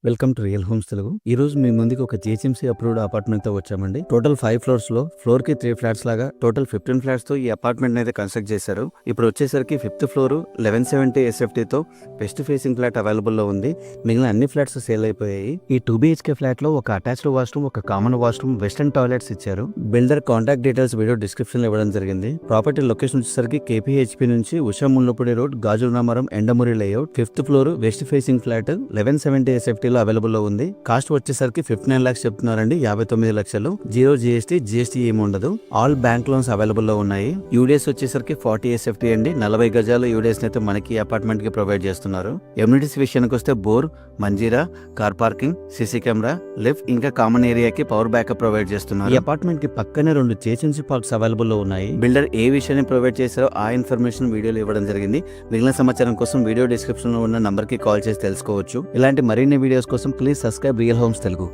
Welcome to real homes Telugu. ఈ రోజు మీ ముందుకు ఒక జిహెచ్ఎంసీ అప్రూవ్డ్ అపార్ట్మెంట్ తో వచ్చామండి. టోటల్ 5 ఫ్లోర్స్ లో ఫ్లోర్ కి 3 ఫ్లాట్స్ లాగా టోటల్ 15 ఫ్లాట్స్ తో ఈ అపార్ట్మెంట్ అయితే కన్స్ట్రక్ట్ చేశారు. ఇప్పుడు వచ్చేసరికి 5th ఫ్లోర్ 1170 SFT తో వెస్ట్ ఫేసింగ్ ఫ్లాట్ అవైలబుల్ లో ఉంది. మిగిలిన అన్ని ఫ్లాట్స్ సేల్ అయిపోయాయి. ఈ 2 BHK ఫ్లాట్ లో ఒక అటాచ్డ్ వాష్రూమ్, ఒక కామన్ వాష్రూమ్, వెస్టర్న్ టాయిలెట్స్ ఇచ్చారు. Builder contact details video description లో ఇవ్వడం జరిగింది. ప్రాపర్టీ లొకేషన్ వచ్చేసరికి KPHP నుంచి Usha Mullapudi road, Gajularamaram, Endamuri layout. 5th floor west facing flat 1170 SFT available లో ఉంది. కాస్ట్ వచ్చేసరికి 59 lakhs చెప్తున్నారండి. 59 లక్షలు. 0 GST ఏమి ఉండదు. ఆల్ బ్యాంక్ లోన్స్ అవైలబుల్ లో ఉన్నాయి. యూడిఎస్ వచ్చేసరికి 40 SFT అండి. 40 గజాలు యూడిఎస్ అయితే మనకి అపార్ట్మెంట్ కి ప్రొవైడ్ చేస్తున్నారు. ఎమ్యూనిటీస్ విషయానికి వస్తే bore, Manjeera, car parking, CC camera, lift ఇంకా కామన్ ఏరియాకి పవర్ బ్యాకప్ ప్రొవైడ్ చేస్తున్నారు. ఈ అపార్ట్మెంట్ కి పక్కనే 2 జిహెచ్ఎంసీ పార్క్స్ అవైలబుల్ లో ఉన్నాయి. బిల్డర్ ఏ విషయాన్ని ప్రొవైడ్ చేశారో ఆ ఇన్ఫర్మేషన్ వీడియోలో ఇవ్వడం జరిగింది. మిగిలిన సమాచారం కోసం వీడియో డిస్క్రిప్షన్ లో ఉన్న నంబర్ కి కాల్ చేసి తెలుసుకోవచ్చు. ఇలాంటి మరిన్ని వీడియోస్ కోసం please subscribe real homes Telugu.